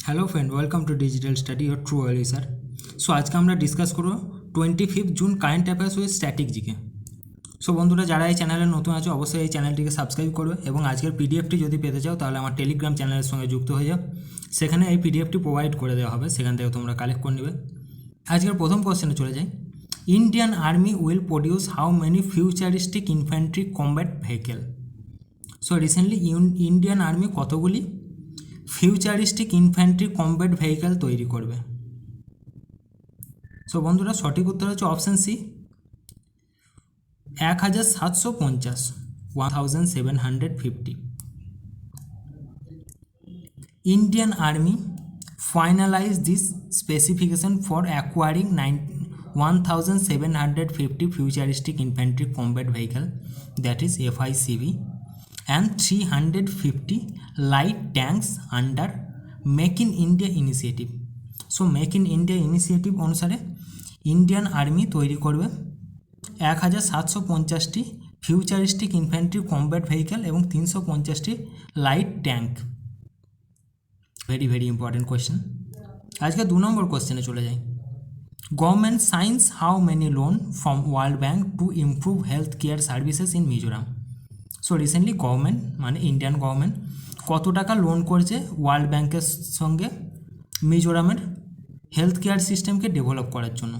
Hello friend, welcome to digital study your true value sir. So আজকে আমরা discuss করবো 25 June current affairs with static GK. So বন্ধুরা, যারা এই চ্যানেলে নতুন আছে অবশ্যই এই চ্যানেলটিকে সাবস্ক্রাইব করবে এবং আজকের পিডিএফটি যদি পেতে চাও তাহলে আমার টেলিগ্রাম চ্যানেলের সঙ্গে যুক্ত হয়ে যাও। সেখানে এই পিডিএফটি প্রোভাইড করে দেওয়া হবে, সেখান থেকে তোমরা কালেক্ট করে নেবে। আজকের প্রথম কোশ্চেনে চলে যাই। Indian army will produce how many futuristic infantry combat vehicle? So recently Indian army কতগুলি ফিউচারিস্টিক ইনফ্যান্ট্রি কম্ব্যাট ভেহিকেল তৈরি করবে? সো বন্ধুরা, সঠিক উত্তর হচ্ছে option C, 1750, 1750। Indian army finalise this specification for acquiring 1750 futuristic infantry combat vehicle, that is FICV, and 350 light tanks under make in India initiative. So make in India initiative অনুসারে Indian army তৈরি করবে 1750টি futuristic infantry combat vehicle এবং 350টি light tank. Very very important question. আজকে 2 number কোয়েশ্চেনে চলে যাই। Government signs how many loan from world bank to improve health care services in Mizoram? So recently government মানে ইন্ডিয়ান গভর্নমেন্ট কত টাকা লোন করেছে ওয়ার্ল্ড ব্যাংকের সঙ্গে মিজোরামের হেলথ কেয়ার সিস্টেমকে ডেভেলপ করার জন্য?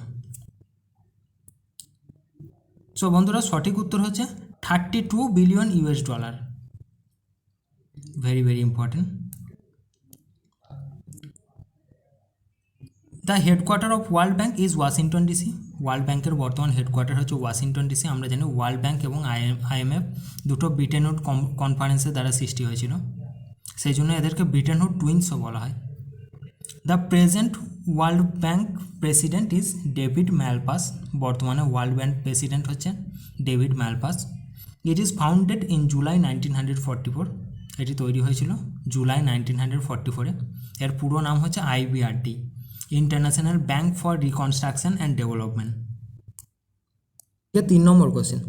সো বন্ধুরা, সঠিক উত্তর হচ্ছে 32 billion US dollar. Very very important. The headquarter of world bank is Washington DC. World ব্যাঙ্কের বর্তমান হেডকোয়ার্টার হচ্ছে ওয়াশিংটন ডিসি। আমরা জানি ওয়ার্ল্ড ব্যাঙ্ক এবং আইএমএফ দুটো ব্রিটেন উড কনফারেন্সের দ্বারা সৃষ্টি হয়েছিল, সেই জন্য এদেরকে ব্রিটেন উড টুইন্সও বলা হয়। The present world bank president is David Malpass. বর্তমানে ওয়ার্ল্ড ব্যাঙ্ক প্রেসিডেন্ট হচ্ছেন David Malpass. It is founded in July 1944। এটি তৈরি হয়েছিল জুলাই 1944-এ। এর পুরো নাম হচ্ছে IBRD, international bank for reconstruction and development. 3 number question.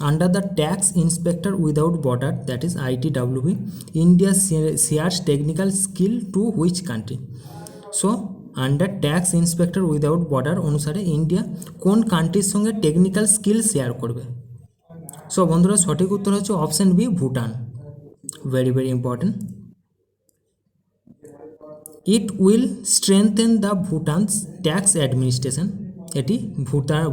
Under the tax inspector without border, that is ITWB, India shares technical skill to which country? So under tax inspector without border অনুসারে India কোন কান্ট্রির সঙ্গে technical skill share করবে? So বন্ধুরা, সঠিক উত্তর হচ্ছে option B, Bhutan. Very very important. It will strengthen the Bhutan's tax administration. এটি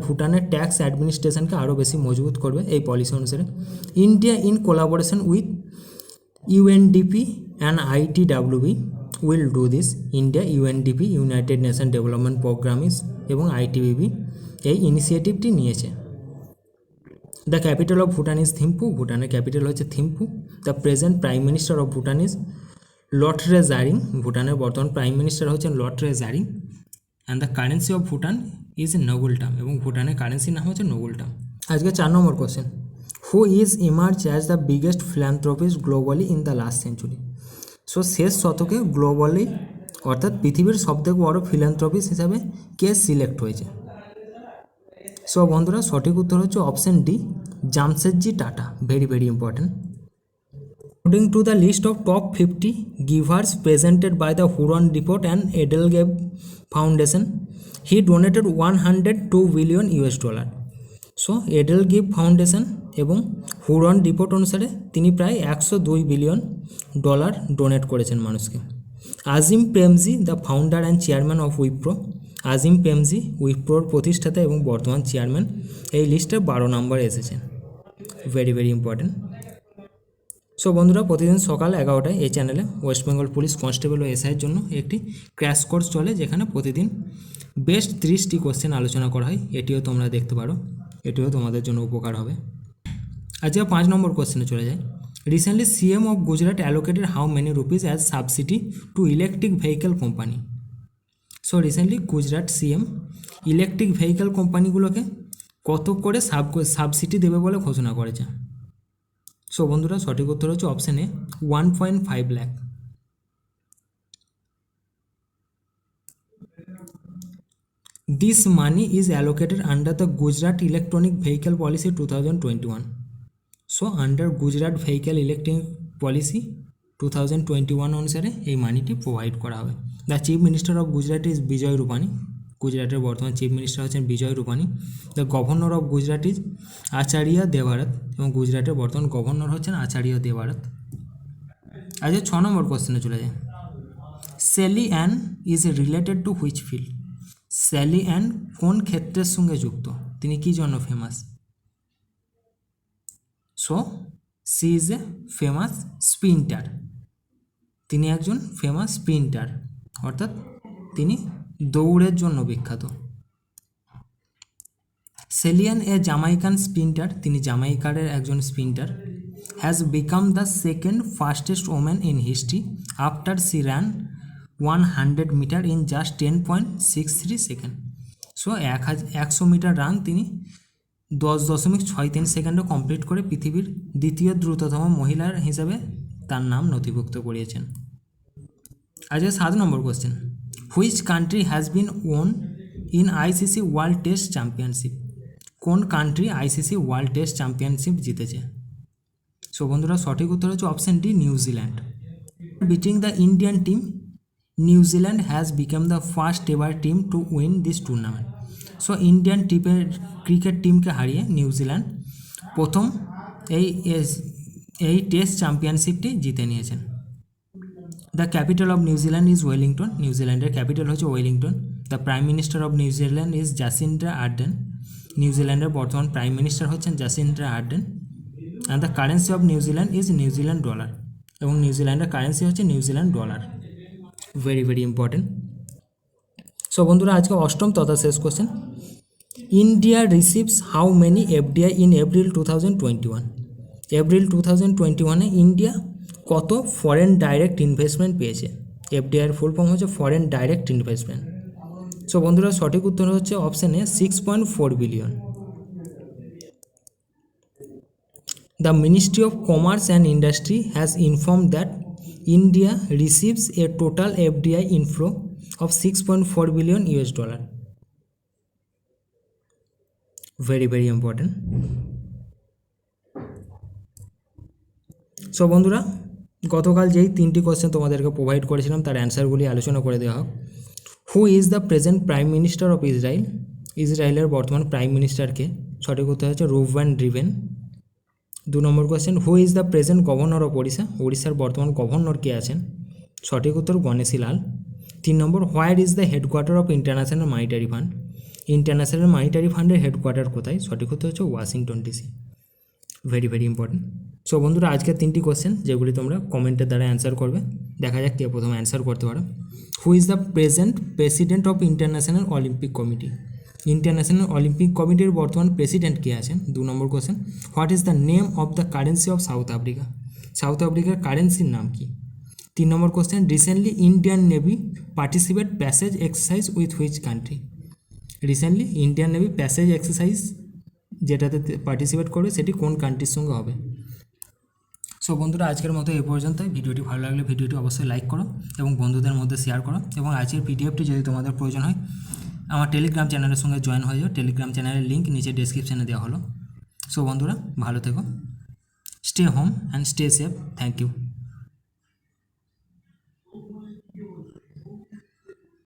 ভুটানের ট্যাক্স অ্যাডমিনিস্ট্রেশনকে আরও বেশি মজবুত করবে এই পলিসি অনুসারে। India in collaboration with UNDP and ITWB will do this. India UNDP, united nation development programmes এবং ITBB এই ইনিশিয়েটিভটি নিয়েছে। The capital of Bhutan is Thimphu. ভুটানের ক্যাপিটাল হচ্ছে Thimphu. The present prime minister of Bhutan is Lotay Tshering. ভুটানের বর্তমান প্রাইম মিনিস্টার হচ্ছেন Lotay Tshering. And the currency of Bhutan is নোবেলটাম, এবং ভুটানের কারেন্সির নাম হচ্ছে নোবেলটাম। আজকে 4 number question. Who is emerge as the biggest philanthropist globally in the last century? So শেষ শতকে গ্লোবালি অর্থাৎ পৃথিবীর সবথেকে বড় ফিলান্থ্রপিস্ট হিসাবে কে সিলেক্ট হয়েছে? সো বন্ধুরা, সঠিক উত্তর হচ্ছে option D, Jamsetji tata. Very very important. According to the list of top 50 givers presented by the Huron Report and Edelgave Foundation, he donated 102 billion US dollar. So EdelGive foundation এবং Hurun report অনুসারে তিনি প্রায় 102 billion dollar donate করেছেন মানুষকে। Azim Premji, the founder and chairman of Wipro. Azim Premji ওইপ্রোর প্রতিষ্ঠাতা এবং বর্তমান চেয়ারম্যান, এই লিস্টে 12 নম্বরে এসেছেন। Very very important. সো বন্ধুরা, প্রতিদিন সকাল 11টায় এই চ্যানেলে ওয়েস্ট বেঙ্গল পুলিশ কনস্টেবল ও এসআইয়ের জন্য একটি ক্র্যাশ কোর্স চলে, যেখানে প্রতিদিন বেস্ট 30টি কোশ্চেন আলোচনা করা হয়। এটিও তোমরা দেখতে পারো, এটিও তোমাদের জন্য উপকার হবে। আজকে 5 নম্বর কোশ্চেনে চলে যায়। Recently CM of Gujarat allocated how many rupees as subsidy to electric vehicle company? So recently Gujarat CM electric vehicle কোম্পানিগুলোকে কত করে সাবসিডি দেবে বলে ঘোষণা করেছে? সো বন্ধুরা, সঠিক উত্তর হচ্ছে option A, 1.5 lakh. This money is allocated under the Gujarat electronic vehicle policy 2021। So under Gujarat vehicle electronic policy 2021 অনুসারে এই মানিটি প্রোভাইড করা হবে। The chief minister of Gujarat is Vijay Rupani. গুজরাটের বর্তমান চিফ মিনিস্টার হচ্ছেন Vijay Rupani. The governor of Gujarat is Acharya Devvrat, এবং গুজরাটের বর্তমান গভর্নর হচ্ছেন আচার্য দেবব্রত। আচ্ছা 6 নম্বর কোশ্চেনে চলে যায়। Sally Ann is related to which field? Sally Ann কোন ক্ষেত্রের সঙ্গে যুক্ত? তিনি কী জন্য famous? So she is a famous sprinter. তিনি একজন ফেমাস স্প্রিন্টার, অর্থাৎ তিনি দৌড়ের জন্য বিখ্যাত। সেলিয়ান এ জামাইকান স্প্রিন্টার, তিনি জামাইকারের একজন sprinter. Has become the second fastest woman in history after she run 100 metre in just 10.63 second. So 100 metre run তিনি 10.63 সেকেন্ডে কমপ্লিট করে পৃথিবীর দ্বিতীয় দ্রুততম মহিলার হিসেবে তার নাম নথিভুক্ত করিয়েছেন। আজকে 7 number question. Which country has been won in ICC world test championship? কোন country ICC world test championship জিতেছে? সো বন্ধুরা সঠিক উত্তর হচ্ছে option D, New Zealand. Beating the Indian team, New Zealand has become the first ever team to win this tournament. So Indian টিমের cricket টিমকে হারিয়ে নিউজিল্যান্ড প্রথম এই টেস্ট চ্যাম্পিয়নশিপটি জিতে নিয়েছেন। The capital of New Zealand is Wellington. নিউজিল্যান্ডের ক্যাপিটাল হচ্ছে Wellington. The prime minister of New Zealand is Jacinda Ardern. নিউজিল্যান্ডের বর্তমান প্রাইম মিনিস্টার হচ্ছেন Jacinda Ardern. And the currency of New Zealand is New Zealand dollar, এবং নিউজিল্যান্ডের কারেন্সি হচ্ছে New Zealand dollar. Very very important. So বন্ধুরা আজকে 8ম তথা শেষ question. India receives how many FDI in April 2021? April 2021-এ ইন্ডিয়া কত ফরেন ডাইরেক্ট ইনভেস্টমেন্ট পেয়েছে? এফডিআইয়ের ফুল ফর্ম হচ্ছে ফরেন ডাইরেক্ট ইনভেস্টমেন্ট। সো বন্ধুরা সঠিক উত্তর হচ্ছে option A, 6.4 billion. The ministry of commerce and industry has inform that India receives A total FDI inflow of $6.4 billion US. Very very important. So বন্ধুরা গতকাল যেই 3টি question তোমাদেরকে প্রোভাইড করেছিলাম তার অ্যান্সারগুলি আলোচনা করে দেওয়া হোক। Who is the present prime minister of Israel? ইসরায়েলের বর্তমান প্রাইম মিনিস্টারকে? সঠিক উত্তর হচ্ছে রুভেন রিভেন। 2 number question. Who is the present governor of Odisha? ওড়িশার বর্তমান গভর্নর কে আছেন? সঠিক উত্তর Ganeshi Lal. 3 number. Where is the headquarter of international monetary fund? International monetary ফান্ডের হেডকোয়ার্টার কোথায়? সঠিক উত্তর হচ্ছে Washington DC. Very very important. So বন্ধুরা আজকের 3টি কোশ্চেন যেগুলি তোমরা কমেন্টের দ্বারা অ্যান্সার করবে, দেখা যাক কে প্রথমে অ্যান্সার করতে পারো। Who is the present president of international Olympic committee? International Olympic কমিটির বর্তমান প্রেসিডেন্ট কে আছেন? 2 number question. What is the name of the currency of south Africa? South আফ্রিকার কারেন্সির নাম কি? 3 number question. Recently Indian navy participate passage exercise with which country? Recently Indian navy passage exercise যেটাতে participate করবে সেটি কোন কান্ট্রির সঙ্গে হবে? সো বন্ধুরা আজকের মতো এই পর্যন্তই। ভিডিওটি ভালো লাগলে ভিডিওটি অবশ্যই লাইক করো এবং বন্ধুদের মধ্যে শেয়ার করো, এবং আজকের পিডিএফটি যদি তোমাদের প্রয়োজন হয় আমার টেলিগ্রাম চ্যানেলের সঙ্গে জয়েন হয়ে যাও। টেলিগ্রাম চ্যানেলের লিঙ্ক নিচে ডেসক্রিপশানে দেওয়া হলো। সো বন্ধুরা ভালো থেকো, stay home and stay safe. Thank you.